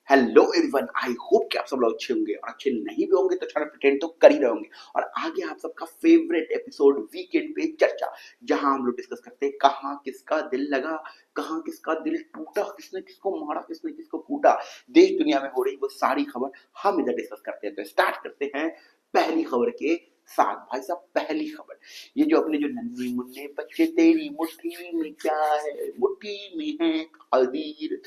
Hello everyone, I hope कि आप सब लोग अच्छे होंगे और अच्छे नहीं भी होंगे तो थोड़ा प्रिटेंड तो कर ही रहे होंगे। और आगे आप सबका फेवरेट एपिसोड वीकेंड पे चर्चा, जहां हम लोग डिस्कस करते हैं कहाँ किसका दिल लगा, कहाँ किसका दिल टूटा, किसने किसको मारा, किसने किसको कूटा, देश दुनिया में हो रही वो सारी खबर हम इधर डिस्कस करते हैं। तो स्टार्ट करते हैं पहली खबर के साथ। भाई साहब, पहली खबर, ये जो अपने जो नन्हे मुन्ने बच्चे तेरी मुट्ठी में क्या है, मुट्ठी में है खदीर,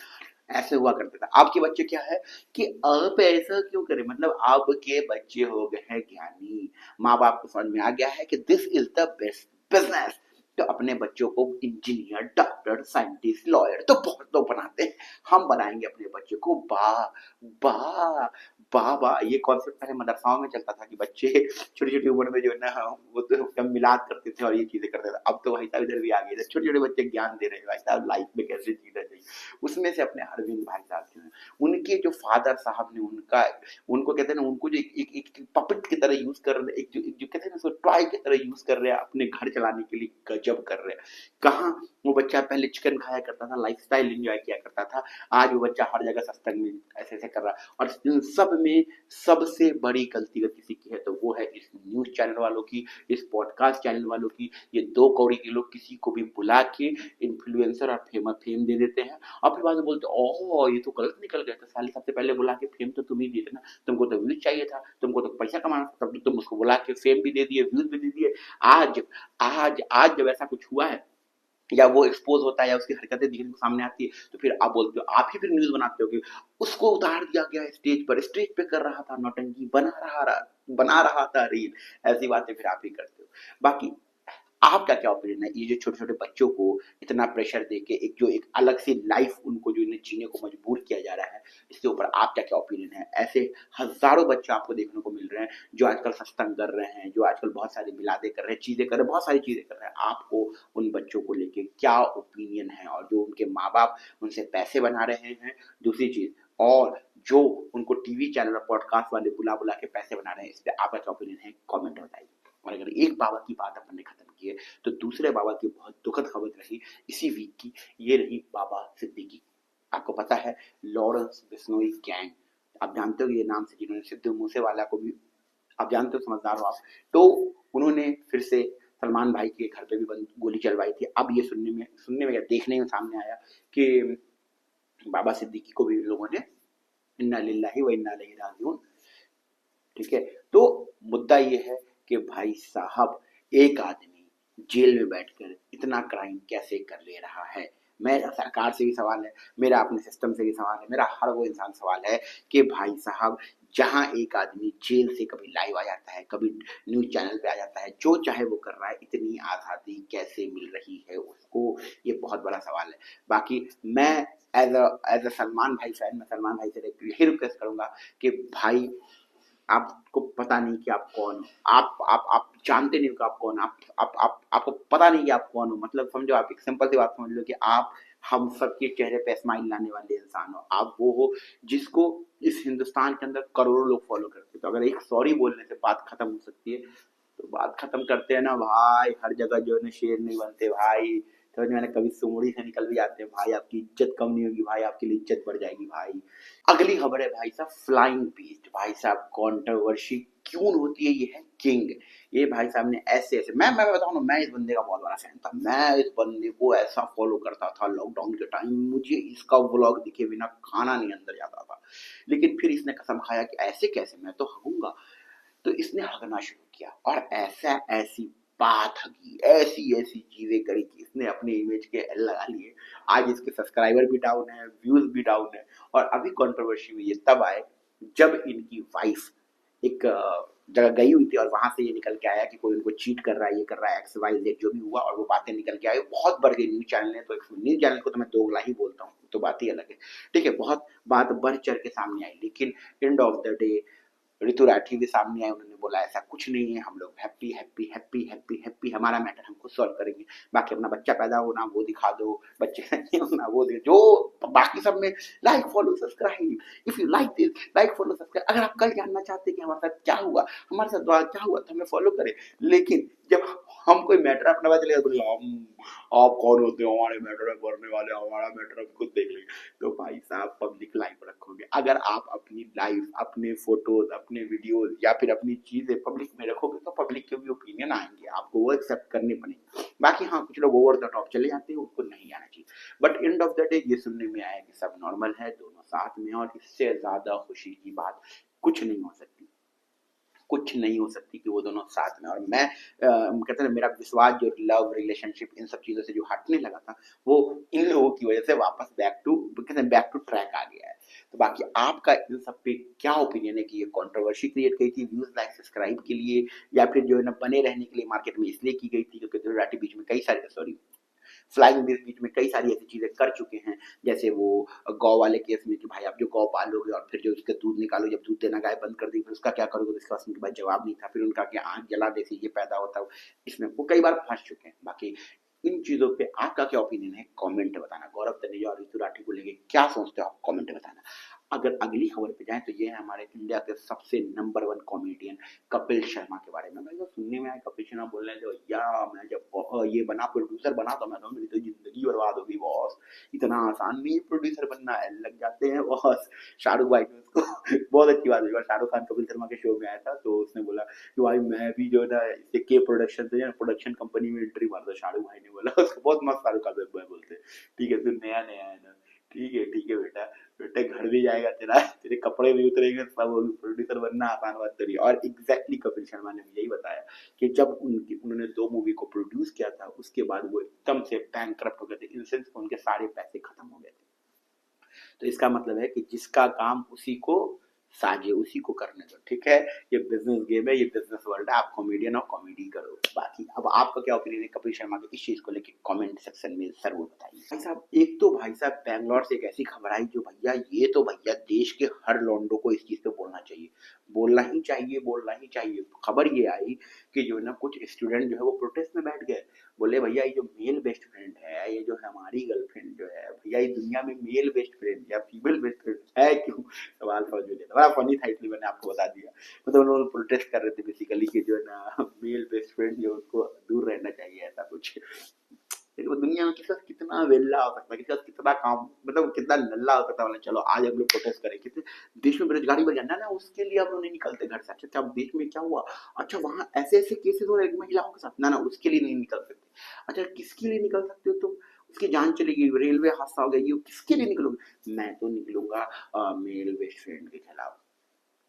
ऐसे हुआ करता था। आपके बच्चे क्या है कि आप ऐसा क्यों करें, मतलब आपके बच्चे हो गए हैं ज्ञानी, माँ बाप को समझ में आ गया है कि this is the best business. तो अपने बच्चों को इंजीनियर, डॉक्टर, साइंटिस्ट, लॉयर तो बहुत लोग बनाते हैं, हम बनाएंगे अपने बच्चे को बा बा बा बा। ये कॉन्सेप्ट पहले मदरसाओं में चलता था कि बच्चे छोटी छोटी उम्र में जो है ना वो तो मिलाद करते थे और ये चीजें करते थे। अब तो भाई साहब इधर भी आ गए, छोटे छोटे बच्चे ज्ञान दे रहे हैं भाई साहब लाइफ में कैसे जीना चाहिए। उसमें से अपने अरविंद भाई साहब जो हैं, उनके जो फादर साहब ने उनका, उनको कहते हैं ना, उनको जो एक पपेट की तरह यूज कर रहे, एक जो कहते हैं ना उसको टॉय की तरह यूज कर रहे हैं अपने घर चलाने के लिए, गजब कर रहे हैं। कहाँ वो बच्चा पहले चिकन खाया करता था, लाइफस्टाइल एंजॉय किया करता था, आज वो बच्चा हर जगह सत्संग में ऐसे ऐसे कर रहा है। और इन सब में सबसे बड़ी गलती अगर किसी की है तो वो है इस न्यूज चैनल वालों की, इस पॉडकास्ट चैनल वालों की। ये दो कौड़ी के लोग किसी को भी बुला के इन्फ्लुएंसर और फेम दे देते हैं, और फिर बाद में बोलते ओह ये तो गलत निकल गया था, साले सबसे पहले बुला के फेम तो तुम ही दिए थे ना, तुमको तो व्यूज चाहिए था, तुमको तो पैसा कमाना था, तब तो तुम उसको बुला के फेम भी दे दिए, व्यूज भी दे दिए। आज आज जब ऐसा कुछ हुआ है या वो एक्सपोज होता है या उसकी हरकतें दिखने को सामने आती है, तो फिर आप बोलते हो, आप ही फिर न्यूज बनाते हो कि उसको उतार दिया गया स्टेज पर, स्टेज पे कर रहा था नौटंकी, बना रहा था रील। ऐसी बातें फिर आप ही करते हो। बाकी आपका क्या ओपिनियन है, ये जो छोटे छोटे बच्चों को इतना प्रेशर देके एक जो एक अलग सी लाइफ उनको जो इन्हें जीने को मजबूर किया जा रहा है, इसके ऊपर आपका क्या ओपिनियन है? ऐसे हजारों बच्चे आपको देखने को मिल रहे हैं जो आजकल सत्संग कर रहे हैं, जो आजकल बहुत सारी मिलादे कर रहे हैं, चीजें कर रहे हैं, बहुत सारी चीजें कर रहे हैं। आपको उन बच्चों को लेके क्या ओपिनियन है? और जो उनके माँ बाप उनसे पैसे बना रहे हैं, दूसरी चीज, और जो उनको टीवी चैनल और पॉडकास्ट वाले बुला बुला के पैसे बना रहे हैं, इस पे आपका क्या ओपिनियन है? कमेंट बताइए। और अगर एक बाबा की बात अपन ने खत्म की है, तो दूसरे बाबा की बहुत दुखद खबर रही इसी वीक की, ये रही बाबा सिद्दीकी। आपको पता है लॉरेंस बिश्नोई गैंग, आप जानते हो ये नाम से, जिन्होंने सिद्धू मूसेवाला को भी, आप जानते हो, समझदार हो आप, तो उन्होंने फिर से सलमान भाई के घर पे भी गोली चलवाई थी। अब ये सुनने में या देखने में सामने आया कि बाबा सिद्दीकी को भी लोगों ने इन्ना लिल्लाहि व इन्ना इलैहि राजिऊन, ठीक है। तो मुद्दा ये है कि भाई साहब, एक आदमी जेल में बैठकर इतना क्राइम कैसे कर ले रहा है? मेरा सरकार से भी सवाल है, मेरा अपने सिस्टम से भी सवाल है, मेरा हर वो इंसान सवाल है कि भाई साहब, जहां एक आदमी जेल से कभी लाइव आ जाता है, कभी न्यूज चैनल पे आ जाता है, जो चाहे वो कर रहा है, इतनी आजादी कैसे मिल रही है उसको? ये बहुत बड़ा सवाल है। बाकी मैं एज अ सलमान भाई फैन, मैं सलमान भाई से यही रिक्वेस्ट करूंगा कि भाई, आपको पता नहीं कि आप कौन हो, आप जानते नहीं हो कि आप कौन हो, आपको पता नहीं कि आप कौन हो। मतलब समझो, आप एक सिंपल सी बात समझ लो कि आप हम सबके चेहरे पे स्माइल लाने वाले इंसान हो। आप वो हो जिसको इस हिंदुस्तान के अंदर करोड़ों लोग फॉलो करते हैं। तो अगर एक सॉरी बोलने से बात खत्म हो सकती है, तो बात खत्म करते हैं ना भाई। हर जगह जो है ना शेर नहीं बनते भाई, समझ में आया? कभी सुमड़ी से निकल भी जाते हैं भाई, आपकी इज्जत कम नहीं होगी भाई, आपके लिए इज्जत बढ़ जाएगी भाई। अगली खबर है भाई साहब फ्लाइंग बीस्ट। भाई साहब, कंट्रोवर्सी क्यों होती है? ये है किंग। ये भाई साहब ने ऐसे ऐसे, मैं बताऊं ना, मैं इस बंदे का बहुत बड़ा फैन था। मैं इस बंदे को ऐसा फॉलो करता था लॉकडाउन के टाइम, मुझे इसका व्लॉग दिखे बिना खाना नहीं अंदर जाता था। लेकिन फिर इसने कसम खाया कि ऐसे कैसे, मैं तो हगूंगा। तो इसने हगना शुरू किया और ऐसा ऐसी बात हगी, ऐसी ऐसी चीजें करी कि इसने अपने इमेज के एल लगा लिए। आज इसके सब्सक्राइबर भी डाउन है, व्यूज भी डाउन है। और अभी कंट्रोवर्सी हुई है तब आए जब इनकी वाइफ एक जगह गई हुई थी और वहां से ये निकल के आया कि कोई उनको चीट कर रहा है, ये कर रहा है, एक्स वाई जेड जो भी हुआ, और वो बातें निकल के आई, बहुत बढ़ गई न्यूज चैनल ने। तो न्यूज चैनल को तो मैं दोगला ही बोलता हूँ, तो बात ही अलग है, ठीक है। बहुत बात बढ़ चढ़ के सामने आई, लेकिन एंड ऑफ द डे ऋतु राठी भी सामने आए, उन्होंने बोला ऐसा कुछ नहीं है, हम लोग happy happy happy happy happy, हमारा मैटर हम खुद सॉल्व करेंगे। बाकी अपना बच्चा पैदा होना वो दिखा दो, बच्चे नहीं होना वो दे, जो बाकी सब में like follow subscribe, if you like this like follow subscribe. अगर आप कल जानना चाहते हैं कि हमारे साथ क्या हुआ, हमारे साथ द्वारा क्या हुआ, तो हमें फॉलो करें। लेकिन जब हम कोई मैटर अपना बात चलेगा बोले आप कौन होते हो हमारे मैटर में पढ़ने वाले, हमारा मैटर हम खुद देख लेंगे। तो भाई साहब पब्लिक लाइफ रखोगे, अगर आप अपनी लाइफ, अपने फोटोज, अपने वीडियोज या फिर अपनी चीजें पब्लिक में रखोगे तो पब्लिक के भी ओपिनियन आएंगे, आपको वो एक्सेप्ट करने पड़ेंगे। बाकी हाँ, कुछ लोग ओवर द टॉप चले जाते हैं, उनको नहीं आना चाहिए। But end of the day ये सुनने में आया कि सब नॉर्मल है, दोनों साथ में, और इससे ज्यादा खुशी की बात कुछ नहीं हो सकती, कुछ नहीं हो सकती कि वो दोनों साथ में। और मैं कहते हैं मेरा विश्वास जो लव रिलेशनशिप इन सब चीजों से जो हटने लगा था, वो इन लोगों की वजह से वापस बैक टू ट्रैक आ गया है। तो बाकी आपका इन सब पे क्या ओपिनियन है कि ये कंट्रोवर्सी क्रिएट की थी व्यूज लाइक सब्सक्राइब के लिए, या फिर जो है ना बने रहने के लिए मार्केट में इसलिए की गई थी क्योंकि दुर्राटी बीच में कई सारे, सॉरी, फ्लाइंग बीच में कई सारी ऐसी चीजें कर चुके हैं, जैसे वो गौ वाले केस में कि भाई आप जो गौ पालोगे और फिर जो उसका दूध निकालो, जब दूध देना गाय बंद कर दी फिर उसका क्या करोगे, तो इसका उनके पास जवाब नहीं था, फिर उनका कि आग जला दे से ये पैदा होता है, इसमें वो कई बार फंस चुके हैं। बाकी इन चीजों पे आपका क्या ओपिनियन है, कमेंट बताना। गौरव तनेजा और ऋतु राठी को लेके क्या सोचते हो आप, कमेंट बताना। अगर अगली खबर पे जाएं तो ये है हमारे इंडिया के सबसे नंबर 1 कॉमेडियन कपिल शर्मा के बारे में। भाई तो सुनने में आया कपिल शर्मा बोल रहे हैं जो भैया मैं जब ये बना प्रोड्यूसर बना तो मैं तो मेरी तो जिंदगी बर्बाद होगी बॉस, इतना आसान नहीं है प्रोड्यूसर बनना है, लग जाते हैं बॉस। शाहरुख भाई ने उसको बहुत अच्छी बात हुई, शाहरुख खान कपिल शर्मा के शो में आया था तो उसने बोला कि भाई मैं भी जो है ना इससे के प्रोडक्शन से प्रोडक्शन कंपनी में एंट्री मार दो। शाहरुख भाई ने बोला उसको, बहुत मस्त शाहरुख खान बोलते, ठीक है तू नया नया है ना, ठीक है बेटा, बेटे घर भी जाएगा तेरा, तेरे कपड़े भी उतरेंगे सब, प्रोड्यूसर बनना आसान बात तो नहीं। और एग्जैक्टली कपिल शर्मा ने भी यही बताया कि जब उन्होंने 2 मूवी को प्रोड्यूस किया था उसके बाद वो एकदम से बैंकरप्ट हो गए थे, इन सेंस उनके सारे पैसे खत्म हो गए थे। तो इसका मतलब है कि जिसका काम उसी को साझे, उसी को करने दो, ठीक है। ये बिजनेस गेम है, ये बिजनेस वर्ल्ड है, आप कॉमेडियन हो, कॉमेडी करो। बाकी अब आपका क्या ओपिनियन है कपिल शर्मा के इस चीज को लेके, कमेंट सेक्शन में जरूर बताइए। भाई साहब एक तो भाई साहब बैंगलोर से एक ऐसी खबर आई जो भैया, ये तो भैया देश के हर लौंडो को इस चीज पे बोलना चाहिए, बोलना ही चाहिए, बोलना ही चाहिए। खबर ये आई कि जो है ना कुछ स्टूडेंट जो है वो प्रोटेस्ट में बैठ गए, बोले भैया ये जो मेल बेस्ट फ्रेंड है, ये जो है हमारी गर्लफ्रेंड जो है भैया, इस दुनिया में मेल बेस्ट फ्रेंड या फीमेल बेस्ट फ्रेंड है क्यों, सवाल समझ में नहीं आता। बड़ा फनी था इसलिए मैंने आपको बता दिया। मतलब उन्होंने प्रोटेस्ट कर रहे थे बेसिकली कि जो है ना मेल बेस्ट फ्रेंड जो उसको दूर रहना चाहिए, ऐसा कुछ। लेकिन दुनिया में किसका कितना वेल्ला हो सकता है, किसका कितना काम, मतलब कितना नल्ला हो सकता है। चलो आज हम लोग प्रोटेस्ट करें, कितने देश में बेरोजगारी बढ़ जाना ना, उसके लिए हम लोग नहीं निकलते घर से। अच्छा अब देश में क्या हुआ, अच्छा वहां ऐसे ऐसे केसेस हो रहे हैं महिलाओं के साथ, ना ना उसके लिए नहीं निकल सकते। अच्छा किसके लिए निकल सकते हो तुम, उसकी जान चली गई, रेलवे हादसा हो गया, ये किसके लिए निकलोगे, मैं तो निकलूंगा मेल बेस्ट फ्रेंड के खिलाफ।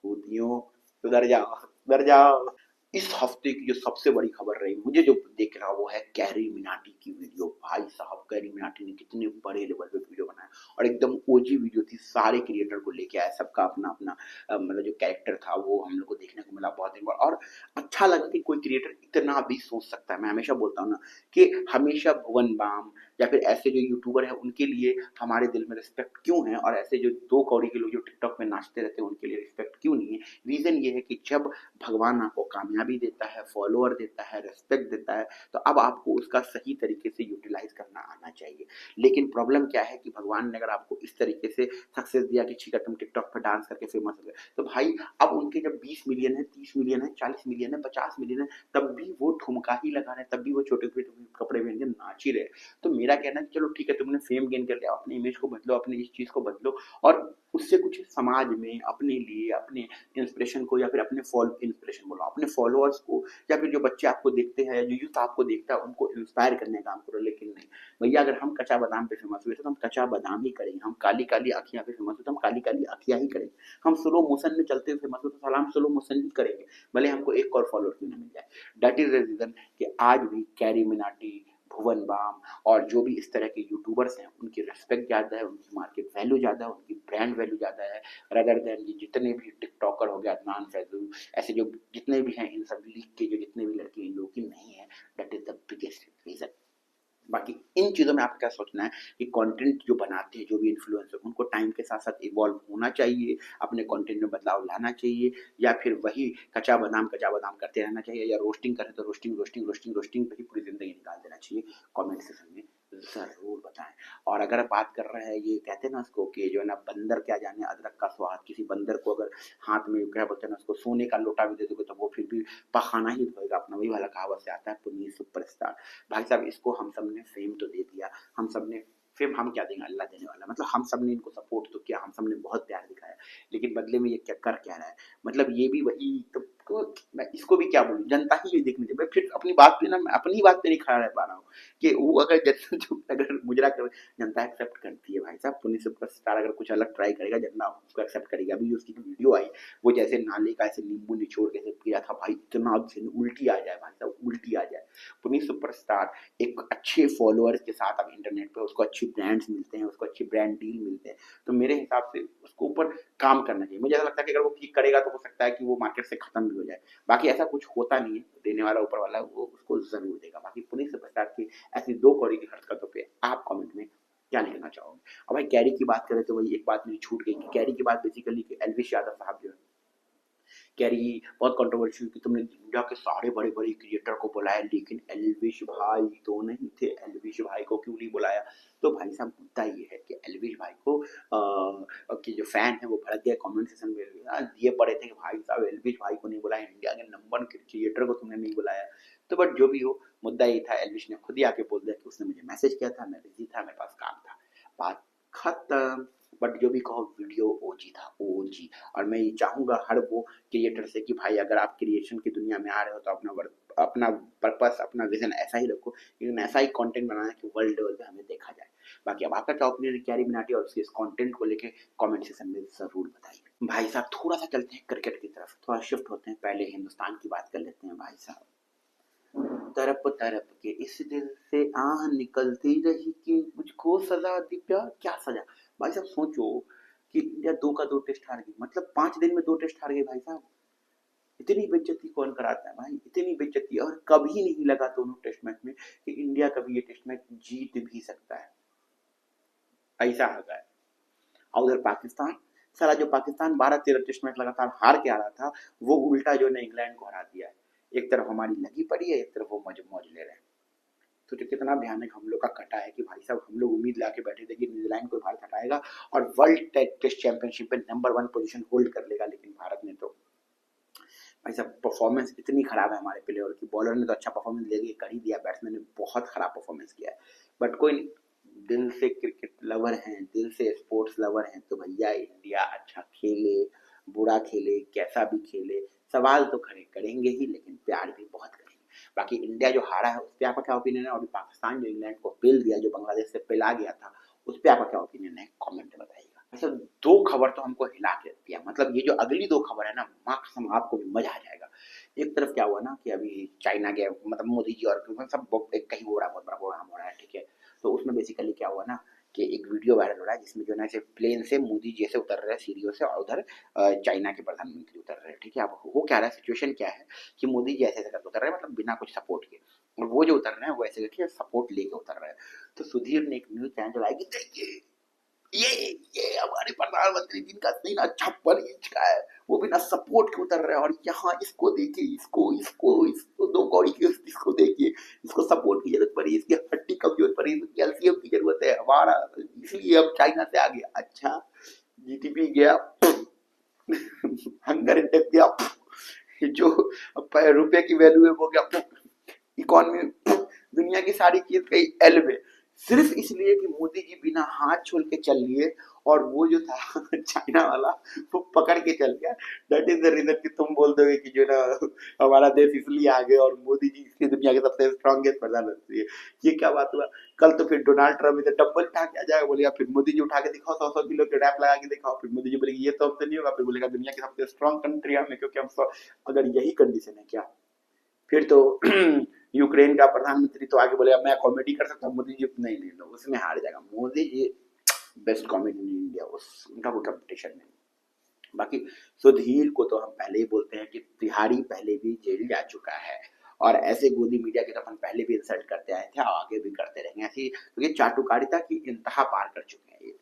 कूदियो, सुधर जाओ, सुधर जाओ। इस हफ्ते की जो सबसे बड़ी खबर रही मुझे जो देख रहा वो है कैरी मिनाटी की वीडियो। भाई साहब कैरी मिनाटी ने कितने बड़े लेवल पे वीडियो बनाया, और एकदम ओजी वीडियो थी, सारे क्रिएटर को लेके आया, सबका अपना अपना मतलब जो कैरेक्टर था वो हम लोग को देखने को मिला बहुत दिन बाद। और अच्छा लगा कि कोई क्रिएटर इतना भी सोच सकता है। मैं हमेशा बोलता हूँ ना कि हमेशा भुवन बाम या फिर ऐसे जो यूट्यूबर है उनके लिए हमारे दिल में रिस्पेक्ट क्यों है, और ऐसे जो 2 कौड़ी के लोग जो टिकटॉक में नाचते रहते हैं उनके लिए रिस्पेक्ट क्यों नहीं है। रीजन ये है कि जब भगवान आपको कामयाबी देता है, फॉलोअर देता है, रिस्पेक्ट देता है, तो अब आपको उसका सही तरीके से यूटिलाइज करना आना चाहिए। लेकिन प्रॉब्लम क्या है कि भगवान ने अगर आपको इस तरीके से सक्सेस दिया कि ठीक है तुम टिकटॉक पर डांस करके फेमस हो गए, तो भाई अब उनके जब 20 मिलियन है, 30 मिलियन है, 40 मिलियन है, 50 मिलियन है, तब भी वो ठुमका ही लगा रहे, तब भी वो छोटे छोटे कपड़े पहन के नाच ही रहे। तो मेरा कहना है चलो ठीक है तुमने फेम गेन कर लिया, अपने इमेज को बदलो, अपने इस चीज को बदलो, और उससे कुछ समाज में अपने लिए, अपने इंस्पिरेशन को, या फिर अपने इंस्पिरेशन बोलो, अपने फॉलोअर्स को, या फिर जो बच्चे आपको देखते हैं, जो यूथ आपको देखता है उनको इंस्पायर करने का काम करो। लेकिन नहीं भैया, अगर हम कच्चा बादाम पे फेमस हुए तो हम कच्चा बादाम ही करेंगे, हम काली काली अखियां पे फेमस हुए तो हम काली काली अखियां ही करेंगे, हम स्लो मोशन में चलते हुए फेमस हुए तो साला हम स्लो मोशन ही करेंगे, भले हमको एक और फॉलोअर क्यों ना मिल जाए। दैट इज द रीजन कि आज भी कैरी मिनाटी, भुवन बाम और जो भी इस तरह के यूट्यूबर्स हैं उनकी रिस्पेक्ट ज़्यादा है, उनकी मार्केट वैल्यू ज़्यादा है, उनकी ब्रांड वैल्यू ज़्यादा है, रदर देन ये जितने भी टिकटॉकर हो गया, अदनान फैजल, ऐसे जो जितने भी हैं, इन सब लीग के जो जितने भी लड़के हैं जो कि नहीं है। That is the biggest reason. बाकी इन चीज़ों में आपका क्या सोचना है कि कंटेंट जो बनाते हैं, जो भी इन्फ्लुएंसर, उनको टाइम के साथ-साथ इवॉल्व होना चाहिए, अपने कंटेंट में बदलाव लाना चाहिए, या फिर वही कच्चा बादाम करते रहना चाहिए, या रोस्टिंग करें तो रोस्टिंग, रोस्टिंग, रोस्टिंग, रोस्टिंग पे ही पूरी ज़िंदगी निकाल देना चाहिए? कमेंट सेक्शन में ज़रूर बताएँ। और अगर बात कर रहे हैं, ये कहते हैं ना उसको कि जो है ना, बंदर क्या जाने अदरक का स्वाद, किसी बंदर को अगर हाथ में क्या बोलते हैं ना, उसको सोने का लोटा भी दे दोगे तो वो फिर भी पखाना ही धोएगा अपना, वही वाला कहावत से आता है पुनीत सुपरस्टार। भाई साहब, इसको हम सब ने फेम तो दे दिया, हम सब ने फेम, हम क्या देंगे, अल्लाह देने वाला। मतलब हम सब ने इनको सपोर्ट तो किया, हम सब ने बहुत प्यार दिखाया, लेकिन बदले में ये क्या कर क्या रहा है? मतलब ये भी वही तो मैं इसको भी क्या बोलूँ, जनता ही ये देखनी चाहिए। मैं फिर अपनी बात पे ना, मैं अपनी बात पे नहीं खड़ा रह पा रहा हूँ कि वो अगर जो अगर मुजरा कर जनता एक्सेप्ट करती है, भाई साहब पुनीत सुपरस्टार अगर कुछ अलग ट्राई करेगा, जनता उसको एक्सेप्ट करेगी। अभी जो उसकी वीडियो आई, वो जैसे नाले का ऐसे नींबू निचोड़ के ऐसे किया था, भाई इतना उल्टी आ जाए, भाई साहब उल्टी आ जाए। पुनीत सुपरस्टार एक अच्छे फॉलोअर्स के साथ अब इंटरनेट पे उसको अच्छी ब्रांड्स मिलते हैं, उसको अच्छी ब्रांड डील मिलते हैं, तो मेरे हिसाब से उसको ऊपर काम करना चाहिए। मुझे ऐसा लगता है कि अगर वो ठीक करेगा तो हो सकता है कि वो मार्केट से खत्म भी हो जाए। बाकी ऐसा कुछ होता नहीं है, देने वाला ऊपर वाला वो उसको जरूर देगा। बाकी पुनीत सुपरस्टार की ऐसी दो कौड़ी की हरकतों पे आप कमेंट में क्या लिखना चाहोगे? और भाई कैरी की बात करें तो वही एक बात मेरी छूट गई कि कैरी की बात बेसिकली कि एल्विश यादव साहब जो है, कैरी बहुत कंट्रोवर्शियल कि तुमने इंडिया के सारे बड़े बड़े क्रिएटर को बुलाया, लेकिन एल्विश भाई तो नहीं थे, एल्विश भाई को क्यों नहीं बुलाया? तो भाई साहब मुद्दा ये है कि एल्विश भाई को कि जो फैन है वो भड़क गए कमेंट सेक्शन में, दिए पड़े थे कि भाई साहब एल्विश भाई को नहीं बुलाया, इंडिया के नंबर क्रिएटर को तुमने नहीं बुलाया। तो बट जो भी हो, मुद्दा ये था, एल्विश ने खुद ही आके बोल दिया कि उसने मुझे मैसेज किया था, मैं बिजी था, मेरे पास काम था, बात खत्म। बट जो भी कहो, वीडियो ओजी था, ओजी। और मैं ये चाहूंगा हर वो क्रिएटर से कि भाई अगर आप क्रिएशन की दुनिया में आ रहे हो तो अपना वर्क, अपना पर्पस, अपना विजन ऐसा ही रखो, लेकिन ऐसा ही कंटेंट बनाना कि वर्ल्ड लेवल पे हमें देखा जाए। बाकी अब आपका क्या ओपिनियन है कैरी मिनाटी और उसके इस कंटेंट को लेके, कमेंट सेक्शन में जरूर बताइए। भाई साहब थोड़ा सा चलते हैं क्रिकेट की तरफ, थोड़ा शिफ्ट होते हैं, पहले हिंदुस्तान की बात कर लेते हैं। भाई साहब, तरप तरप के इस दिल से आह निकलती रही कि मुझको सजा दी प्यार, क्या सजा? भाई साहब सोचो कि इंडिया 2 का 2 टेस्ट हार गई, मतलब 5 दिन में 2 टेस्ट हार गई भाई साहब। इतनी बेइज्जती कौन कराता है भाई, इतनी बेइज्जती। और कभी नहीं लगा दोनों टेस्ट मैच में कि इंडिया कभी ये टेस्ट मैच जीत भी सकता है, ऐसा आ गया है। और उधर पाकिस्तान, साला जो पाकिस्तान 12-13 टेस्ट मैच लगातार हार के आ रहा था, वो उल्टा जो है इंग्लैंड को हरा दिया है। एक तरफ हमारी लगी पड़ी है, एक तरफ वो मौज मौज ले रहे हैं। तो जो कितना भयानक हम लोग का कटा है कि भाई साहब हम लोग उम्मीद ला के बैठे थे कि न्यूजीलैंड को भारत हटाएगा और वर्ल्ड टेस्ट चैंपियनशिप में नंबर 1 पोजीशन होल्ड कर लेगा, लेकिन भारत ने तो भाई साहब परफॉर्मेंस इतनी खराब है हमारे प्लेयर की। बॉलर ने तो अच्छा परफॉर्मेंस दे कर ही दिया, बैट्समैन ने बहुत खराब परफॉर्मेंस किया है। बट कोई नहीं, दिल से क्रिकेट लवर हैं, दिल से स्पोर्ट्स लवर हैं, तो भैया इंडिया अच्छा खेले, बुरा खेले, कैसा भी खेले, सवाल तो खड़े करेंगे ही, लेकिन प्यार भी बहुत करेंगे। बाकी इंडिया जो हारा है उस पर आपका क्या ओपिनियन है? और पाकिस्तान जो इंग्लैंड को पेल दिया, जो बांग्लादेश से पेला गया था, उस पर आपका क्या ओपिनियन है? कमेंट में बताइएगा। अच्छा, दो खबर तो हमको हिला के रख दिया, मतलब ये जो अगली दो खबर है ना, माँ कसम आपको भी मजा आ जाएगा। एक तरफ क्या हुआ ना कि अभी चाइना के मतलब मोदी जी और सब एक कहीं हो रहा है, बहुत बड़ा प्रोग्राम हो रहा है, ठीक है। तो उसमें बेसिकली क्या हुआ ना कि एक वीडियो वायरल हो रहा है जिसमें जो है ना ऐसे प्लेन से मोदी जी ऐसे उतर रहे हैं सीढ़ियों से, और उधर चाइना के प्रधानमंत्री उतर रहे हैं, ठीक है। अब वो क्या रहा है, सिचुएशन क्या है कि मोदी जी ऐसे ऐसे करके उतर रहे हैं, मतलब बिना कुछ सपोर्ट के, और वो जो उतर रहे हैं वो ऐसे करके सपोर्ट लेके उतर रहे हैं। तो सुधीर ने एक न्यूज चैनल चलाया कि देखिए ये ये हमारे प्रधानमंत्री जिनका सीन 56 इंच का है, वो बिना सपोर्ट के उतर रहे हैं, और यहाँ इसको देखिए, इसको दो कौड़ी की इसको देखिए, इसको सपोर्ट की जरूरत पड़ी, इसकी हड्डी कमजोर पड़ी, इसकी कैल्शियम की जरूरत है हमारा, इसलिए हम चाइना से आ गए। अच्छा, जीडीपी गया, हंगर इंडेक्स गया, जो रुपए की वैल्यू है वो गया, इकोनॉमी, दुनिया की सारी चीज गई एल में, सिर्फ इसलिए कि मोदी जी बिना हाथ छोड़ के चल लिए, और वो जो था चाइना वाला वो पकड़ के चल गया। दैट इज द रीजन कि तुम बोल दोगे कि जो ना हमारा देश इसलिए आगे, और मोदी जी इसलिए दुनिया के सबसे स्ट्रॉन्गेस्ट प्रधानमंत्री है। ये क्या बात हुआ? कल तो फिर डोनाल्ड ट्रम्प इधर डंबल उठा के आ जाएगा, बोलेगा फिर मोदी जी उठा के दिखाओ, 100-100 किलो के रैप लगा के दिखाओ, फिर मोदी जी बोलेगी ये तो हमसे नहीं होगा, फिर बोलेगा दुनिया की सबसे स्ट्रॉन्ग कंट्री हम है क्योंकि हम अगर यही कंडीशन है क्या, फिर तो यूक्रेन का प्रधानमंत्री तो आगे बोलेगा मैं कॉमेडी कर सकता हूँ, मोदी जी नहीं ले लो, उसमें हार जाएगा Modi ji. Best comedy in India, उस उनका कोई कंपटीशन नहीं। बाकी सुधीर को तो हम पहले ही बोलते हैं कि तिहाड़ी पहले भी जेल जा चुका है, और ऐसे गोदी मीडिया के तो अपन पहले भी इंसल्ट करते आए थे और आगे भी करते रहेंगे ऐसी, क्योंकि चाटुकारिता की इंतहा पार कर चुके हैं ये,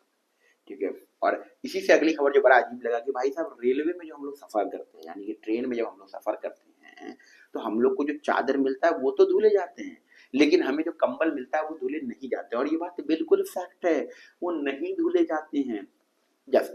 ठीक है। और इसी से अगली खबर जो बड़ा अजीब लगा कि भाई साहब रेलवे में जो हम लोग सफर करते हैं, यानी कि ट्रेन में जब हम लोग सफर करते हैं, तो हम लोग को जो चादर मिलता है वो तो धुले जाते हैं, लेकिन हमें जो कंबल मिलता है वो धुले नहीं जाते, और ये बात बिल्कुल फैक्ट है, वो नहीं धुले जाते हैं। यस,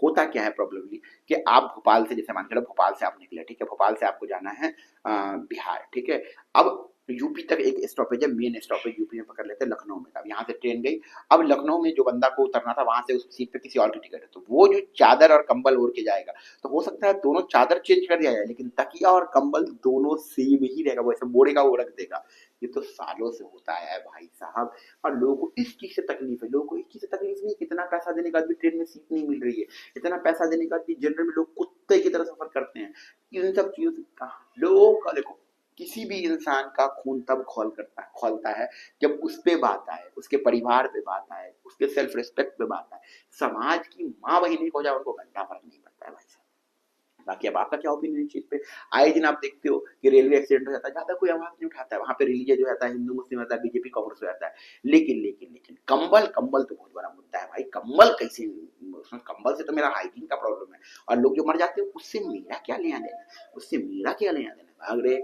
होता क्या है प्रॉब्लमली कि आप भोपाल से, जैसे मान के चलो भोपाल से आप निकले, ठीक है, भोपाल से आपको जाना है बिहार, ठीक है। अब यूपी तक एक स्टॉपेज है, मेन स्टॉपेज यूपी में पकड़ लेते हैं लखनऊ में, अब यहाँ से ट्रेन गई, अब लखनऊ में जो बंदा को उतरना था वहां से उस सीट पे किसी और की टिकट है, तो वो जो चादर और कंबल ओढ़ के जाएगा, तो हो सकता है दोनों चादर चेंज कर दिया जाए, लेकिन तकिया और कंबल दोनों सेम ही रहेगा, वो ऐसे मोड़ेगा वो रख देगा। ये तो सालों से होता है भाई साहब, और लोगों को इस चीज से तकलीफ है, लोगों को इस चीज से तकलीफ नहीं, कितना पैसा देने के बाद भी ट्रेन में सीट नहीं मिल रही है, इतना पैसा देने के बाद भी जनरल में लोग कुत्ते की तरह सफर करते हैं, इन सब चीजों से लोगों का देखो, किसी भी इंसान का खून तब खौलता है जब उस पे बात आए, उसके परिवार पे बात आए, उसके सेल्फ रिस्पेक्ट पे बात आए, समाज की माँ बहन हो जाए उनको घंटा फर्क नहीं पड़ता है भाई साहब। बाकी अब आपका क्या ओपिनियन इस चीज पे? आए दिन आप देखते हो कि रेलवे एक्सीडेंट हो जाता है, ज्यादा कोई आवाज नहीं उठाता है, वहां पे रिलीजियस जो रहता है, हिंदू मुस्लिम रहता है, बीजेपी कांग्रेस हो जाता है, लेकिन कंबल कंबल तो बहुत बड़ा मुद्दा है भाई, कंबल कैसे, उसमें कंबल से तो मेरा हाइजीन का प्रॉब्लम है, और लोग जो मर जाते हैं उससे मेरा क्या लेना देना, उससे मेरा क्या लेना देना, भाग रे।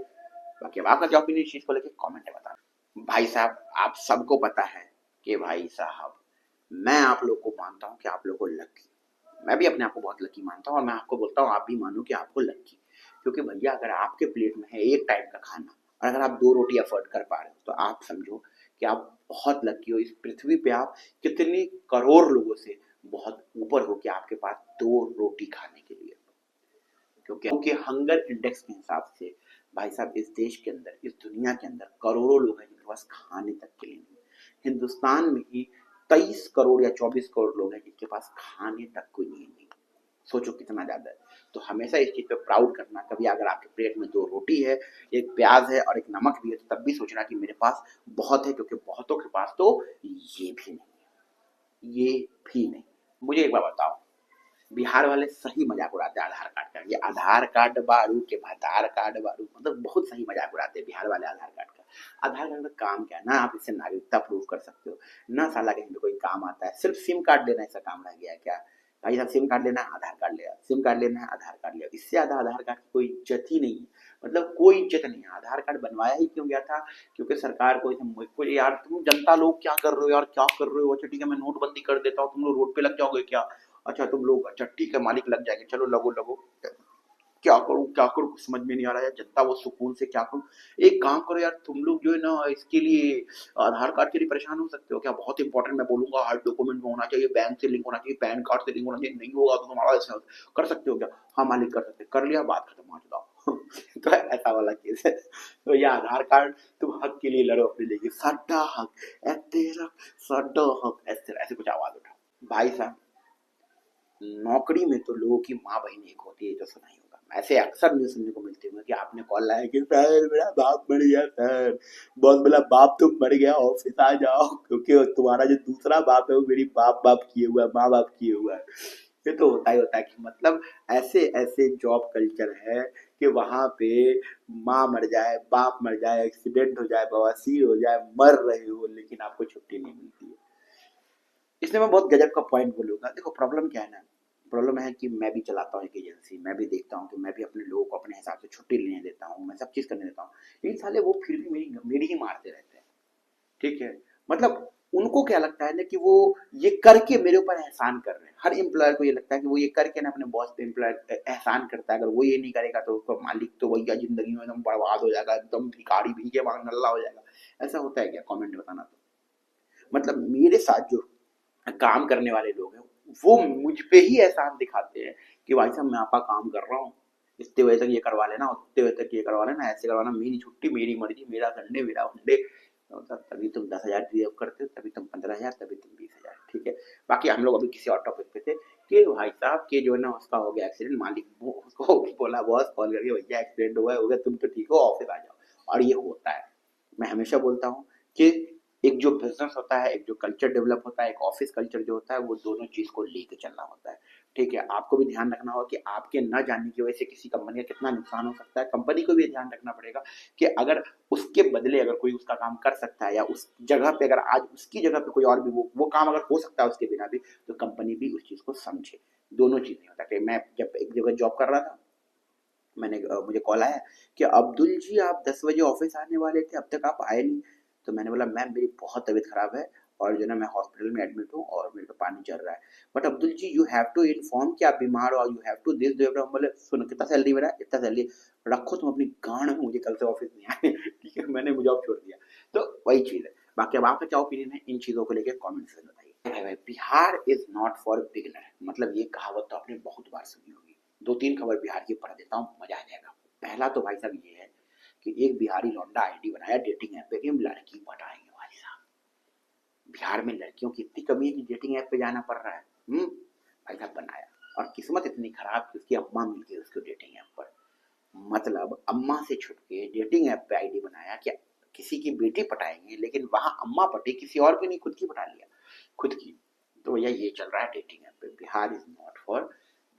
बाकी अब आपका क्या ओपिनियन इस चीज को लेकर कमेंट में बताना। भाई साहब आप सबको पता है कि भाई साहब मैं आप लोग को मानता हूँ कि आप लोग को लकी, मैं भी अपने आप को बहुत लकी मानता हूँ, और मैं आपको बोलता हूँ आप भी मानो कि आपको लकी, क्योंकि भैया अगर आपके प्लेट में है एक टाइम का खाना, और अगर आप 2 रोटी अफोर्ड कर पा रहे हो, तो आप समझो कि आप बहुत लकी हो। इस पृथ्वी पे आप कितने करोड़ लोगों से बहुत ऊपर हो कि आपके पास 2 रोटी खाने के लिए, क्योंकि हंगर इंडेक्स के हिसाब से भाई साहब इस देश के अंदर, इस दुनिया के अंदर करोड़ों लोग हैं जिनके पास खाने तक के लिए नहीं। हिंदुस्तान में ही 23 करोड़ या 24 करोड़ लोग हैं जिनके पास खाने तक कोई नहीं। सोचो कितना ज्यादा है। तो हमेशा इस चीज पे प्राउड करना, कभी अगर आपके प्लेट में 2 रोटी है, एक प्याज है और एक नमक भी है, तो तब भी सोचना कि मेरे पास बहुत है, क्योंकि बहुतों के पास तो ये भी नहीं है, ये भी नहीं। मुझे एक बार बताओ, बिहार वाले सही मजाक उड़ाते हैं आधार कार्ड का, ये आधार कार्ड बारू के आधार कार्ड बारू, मतलब बहुत सही मजाक उड़ाते हैं बिहार वाले आधार कार्ड का। आधार कार्ड का काम क्या है ना, आप इससे नागरिकता प्रूव कर सकते हो ना, साला कहीं पे कोई काम आता है, सिर्फ सिम कार्ड लेना ऐसा काम रह गया है क्या? भाई साहब सिम कार्ड लेना है आधार कार्ड ले आओ, सिम कार्ड लेना है आधार कार्ड ले आओ, इससे ज्यादा आधार कार्ड की कोई इज्जत ही नहीं है, मतलब कोई इज्जत नहीं है। आधार कार्ड बनवाया ही क्यों गया था? क्योंकि सरकार को यार तुम जनता लोग क्या कर रहे हो यार, क्या कर रहे हो, अच्छा ठीक है मैं नोटबंदी कर देता हूँ, तुम लोग रोड पे लग जाओगे क्या? अच्छा तुम लोग, अच्छा ठीक है मालिक लग जाएंगे, चलो लगो लगो, क्या करूं कुछ समझ में नहीं आ रहा है, जनता वो सुकून से क्या करूं। एक काम करो यार, तुम लोग जो है ना इसके लिए आधार कार्ड के लिए परेशान हो सकते हो क्या? बहुत इंपॉर्टेंट मैं बोलूंगा, हर डॉक्यूमेंट में होना चाहिए, बैंक से लिंक होना चाहिए, पैन कार्ड से लिंक होना चाहिए, नहीं होगा तो तुम्हारा ऐसा कर सकते हो क्या? हाँ मालिक कर सकते, कर लिया बात खत्म, आ जाओ। तो ऐसा वाला केस है। तो ये आधार कार्ड तुम हक के लिए लड़ो अपने लिए, साडा हक ए तेरा, साडा हक ऐसे ऐसे कुछ आवाज उठाओ। भाई साहब नौकरी में तो लोगों की माँ बहन एक होती है, जो सुना ही होगा, ऐसे अक्सर न्यूज सुनने को मिलते हुए कि आपने कॉल लाया कि सर मेरा बाप मर गया, सर बहुत बड़ा बाप तुम मर गया, ऑफिस आ जाओ, क्योंकि तुम्हारा जो दूसरा बाप है वो मेरी बाप बाप किए हुआ है, माँ बाप किए हुआ है। ये तो होता ही होता है कि मतलब ऐसे ऐसे जॉब कल्चर है कि वहां पे माँ मर जाए, बाप मर जाए, एक्सीडेंट हो जाए, बवासीर हो जाए, मर रहे हो, लेकिन आपको छुट्टी नहीं मिलती है। इसलिए मैं बहुत गजब का पॉइंट बोलूंगा। देखो प्रॉब्लम क्या है ना, प्रॉब्लम है कि मैं भी चलाता हूँ एक एजेंसी, मैं भी देखता हूँ कि मैं भी अपने लोगों को अपने हिसाब से छुट्टी लेने देता हूँ, मैं सब चीज करने देता हूँ, लेकिन साले वो फिर भी मेरी मेरी ही मारते रहते हैं, ठीक है। मतलब उनको क्या लगता है ना कि वो ये करके मेरे ऊपर एहसान कर रहे हैं, हर एम्प्लॉयर को ये लगता है कि वो ये करके ना अपने बॉस पे एम्प्लॉयर एहसान करता है, अगर वो ये नहीं करेगा तो उसका मालिक तो भैया जिंदगी में एकदम बर्बाद हो जाएगा, एकदम भिखारी भीखे मांग नल्ला हो जाएगा। ऐसा होता है क्या? कमेंट में बताना। तो मतलब मेरे साथ जो काम करने वाले लोग हैं वो मुझ पे ही एहसान दिखाते हैं कि भाई साहब मैं आपका काम कर रहा हूँ, इतने बजे तक ये करवा लेना, उतने बजे तक ये करवा लेना, ऐसे करवाना, मेरी छुट्टी मेरी मर्जी, मेरा संडे मेरा वनडे। तभी तुम 10,000 डिजर्व करते हो, तभी तुम 15,000, तभी तुम 20,000, ठीक है। बाकी हम लोग अभी किसी और टॉपिक पे थे कि भाई साहब के जो है ना उसका हो गया एक्सीडेंट, मालिक उसको बोला बॉस कॉल करके भैया एक्सीडेंट हुआ है, हो गया, तुम तो ठीक हो ऑफिस आ जाओ। और ये होता है, मैं हमेशा बोलता हूँ कि एक जो बिजनेस होता है, एक जो कल्चर डेवलप होता है, एक ऑफिस कल्चर जो होता है, वो दोनों चीज को लेके चलना होता है। ठीक है, आपको भी ध्यान रखना होगा कि आपके न जानने की वजह से किसी कंपनी का कितना नुकसान हो सकता है। कंपनी को भी ध्यान रखना पड़ेगा कि अगर उसके बदले अगर कोई उसका काम कर सकता है, या उस जगह पे अगर आज उसकी जगह पे कोई और भी वो काम अगर हो सकता है उसके बिना भी, तो कंपनी भी उस चीज को समझे। दोनों चीज नहीं होता। कि मैं जब एक जगह जॉब कर रहा था, मुझे कॉल आया कि अब्दुल जी आप 10 बजे ऑफिस आने वाले थे, अब तक आप आए नहीं। तो मैंने बोला मैम मेरी बहुत तबीयत खराब है, और जो है ना मैं हॉस्पिटल में एडमिट हूँ और मेरे को पानी चल रहा है। But Abdul ji you have to inform कि आप बीमार हो, यू हैव टू दिस बोले सुनो कितना सैलरी मेरा, इतना सैलरी रखो तुम अपनी गांड में, मुझे कल से ऑफिस नहीं आए। ठीक है, मैंने जॉब छोड़ दिया। तो वही चीज है। बाकी अब आपका क्या ओपिनियन है इन चीजों को लेकर, कॉमेंट्स में बताइए। भाई भाई, Bihar is not for beginner, मतलब ये कहावत तो आपने बहुत बार सुनी होगी। दो तीन खबर बिहार की पढ़ देता हूँ, मजा आ जाएगा। पहला तो भाई साहब ये है कि एक बिहारी लौंडा आईडी बनाया डेटिंग ऐप पे कि हम लड़की पटाएंगे। भाई साहब, बिहार में लड़कियों की इतनी कमी है कि डेटिंग ऐप पे जाना पड़ रहा है। भाई साहब बनाया, और किस्मत इतनी खराब कि उसकी अम्मा मिल गई उसको डेटिंग ऐप पर। मतलब अम्मा से छुट के डेटिंग ऐप पे आईडी बनाया कि किसी की बेटी पटाएंगे, लेकिन वहां अम्मा पटी, किसी और की नहीं, खुद की पटा लिया, खुद की। तो भैया ये चल रहा है डेटिंग ऐप पे। Bihar is not for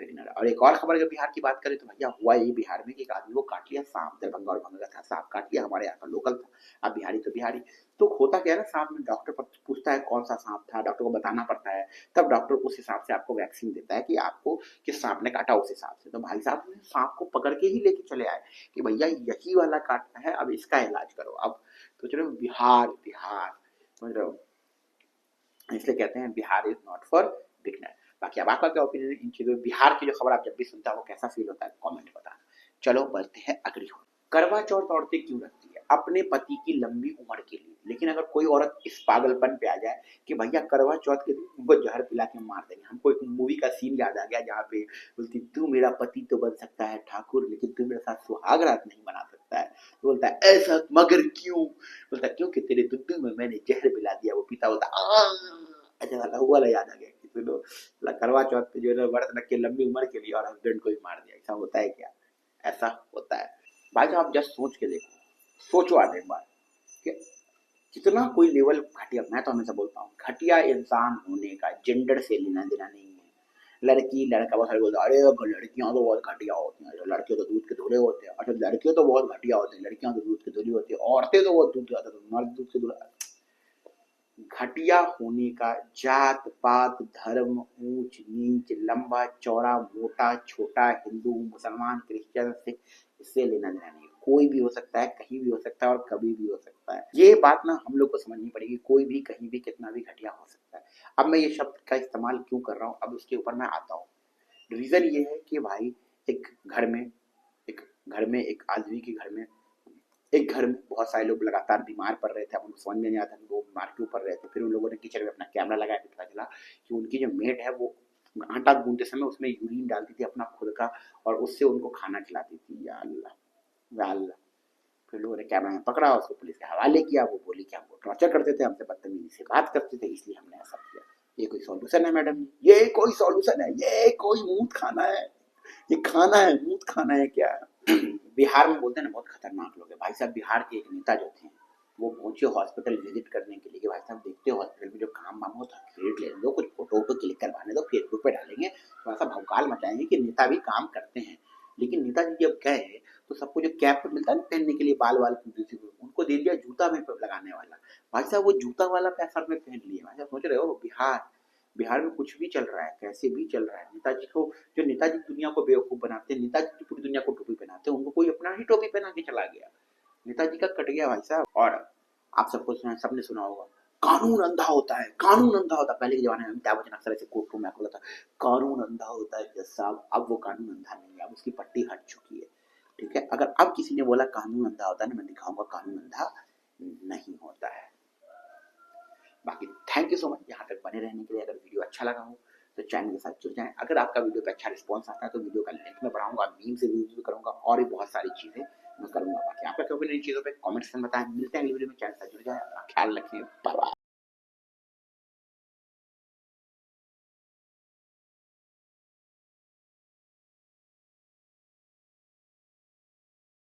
beginner. और एक और खबर, अगर बिहार की बात करें तो भैया हुआ ये बिहार में कि एक आदमी को काट लिया सांप, दरभंगा और भंगा का था, सांप काट लिया, हमारे यहाँ का लोकल था। अब बिहारी तो बिहारी। तो होता क्या है ना, सांप में डॉक्टर पूछता है कौन सा सांप था, डॉक्टर को बताना पड़ता है, तब डॉक्टर उस हिसाब से आपको वैक्सीन देता है कि आपको किस सांप ने काटा, उस हिसाब से। तो भाई साहब ने सांप को पकड़ के ही लेके चले आए कि भैया यही वाला काटना है, अब इसका इलाज करो। अब तो चलो बिहार बिहार, समझ रहे हो, इसलिए कहते हैं Bihar is not for beginner. बाकी अब आपका क्या ओपिनियन है इन चीजों में? बिहार की जो खबर आप जब भी सुनता हो कैसा फील होता है, कमेंट बताना। चलो बढ़ते हैं अगली खबर। करवा चौथ औरतें क्यों रखती है? अपने पति की लंबी उम्र के लिए। लेकिन अगर कोई औरत इस पागलपन पे आ जाए कि भैया करवा चौथ के दिन उनको जहर पिला के मार देंगे। हमको एक मूवी का सीन याद आ गया जहाँ पे बोलती तू मेरा पति तो बन सकता है ठाकुर, लेकिन तू मेरे साथ सुहाग रात नहीं बना सकता है। तो बोलता है ऐसा मगर क्यों? बोलता है क्योंकि तेरे दूध में मैंने जहर पिला दिया। वो पिता बोलता अच्छा वाला वो वाला याद आ गया कि सुनो, करवा चौथ पे जो है व्रत रख के लंबी उम्र के लिए और हस्बैंड को भी मार दिया। ऐसा होता है क्या? ऐसा होता है। भाई साहब आप जस्ट सोच के देखो, सोचो आप एक बार कि कितना कोई लेवल घटिया। मैं तो हमेशा बोलता हूँ घटिया इंसान होने का जेंडर से लेना देना नहीं है। लड़की लड़का बहुत सारे बोलते हैं अरे लड़कियां तो बहुत घटिया होती हैं, लड़के तो दूध के धुले होते हैं। अच्छा लड़के तो बहुत घटिया होते हैं, लड़कियां तो दूध के धुली होती है, औरतें तो बहुत दूध मर्द दूध के धुला। घटिया होने का जात पात धर्म ऊंच नीच लंबा चौड़ा मोटा छोटा हिंदू मुसलमान क्रिश्चियन सिख इससे लेना देना नहीं है। कोई भी हो सकता है, कहीं भी हो सकता है और कभी भी हो सकता है। ये बात ना हम लोग को समझनी पड़ेगी। कोई भी कहीं भी कितना भी घटिया हो सकता है। अब मैं ये शब्द का इस्तेमाल क्यों कर रहा हूँ, अब उसके ऊपर मैं आता हूँ। रीजन ये है कि भाई एक घर में एक घर में बहुत सारे लोग लगातार बीमार पड़ रहे थे। अब उनको समझ में नहीं आता कि वो बीमार क्यों पड़ रहे थे। फिर उन लोगों ने किचन में अपना कैमरा लगाया, फिर पता चला कि उनकी जो मेड है वो आटा गूंदते समय उसमें यूरिन डालती थी अपना खुद का, और उससे उनको खाना खिलाती थी। या अल्लाह, या अल्लाह। फिर लोगों ने कैमरा में पकड़ा, उसको पुलिस के हवाले किया। वो बोली कि हमको टॉर्चर करते थे, हमसे बदतमीजी से बात करते थे, इसलिए हमने ऐसा किया। ये कोई सॉल्यूशन है मैडम? ये कोई सॉल्यूशन है? ये कोई मूत खाना है? ये खाना है, मूत खाना है क्या? बिहार में बोलते हैं ना बहुत खतरनाक लोग हैं। भाई साहब बिहार के एक नेता जो थे, वो पहुंचे हॉस्पिटल विजिट करने के लिए कि भाई साहब देखते हो हॉस्पिटल में जो काम वाम होता है, क्रेडिट ले दो, कुछ फोटो वोटो क्लिक करवाने दो, फेसबुक पे डालेंगे, थोड़ा सा भौकाल मचाएंगे कि नेता भी काम करते हैं। लेकिन नेताजी जब गए तो सबको जो कैप मिलता है ना पहनने के लिए बाल वाल उनको दे दिया जूता में लगाने वाला। भाई साहब वो जूता वाला पैसा में पहन लिया। भाई साहब सोच रहे हो बिहार, बिहार में कुछ भी चल रहा है, कैसे भी चल रहा है। नेताजी को, जो नेताजी दुनिया को बेवकूफ बनाते हैं, नेताजी की पूरी दुनिया को टोपी पहनाते हैं, उनको कोई अपना ही टोपी पहना के चला गया। नेताजी का कट गया भाई साहब। और आप सबको सबने सुना होगा कानून अंधा होता है, कानून अंधा होता है। पहले के जमाने में अमिताभ बच्चन अक्सर ऐसे कोर्ट रूम में बोला था कानून अंधा होता है जज साहब। अब वो कानून अंधा नहीं है, अब उसकी पट्टी हट चुकी है। ठीक है, अगर अब किसी ने बोला कानून अंधा होता है ना, मैं दिखाऊंगा कानून अंधा नहीं होता है। बाकी थैंक यू सो मच यहाँ तक बने रहने के लिए। अगर वीडियो अच्छा लगा हो तो चैनल के साथ जुड़ जाएं। अगर आपका वीडियो पे अच्छा रिस्पॉन्स आता है तो वीडियो का लेंथ में बढ़ाऊंगा, मीम से यूज भी करूंगा, और भी बहुत सारी चीजें मैं करूंगा। बाकी आपका क्या ओपिनियन इन चीजों पे कमेंट्स में बताएं। मिलते हैं अगली वीडियो में, चैनल से जुड़ जाएं, ख्याल रखें, बाय बाय।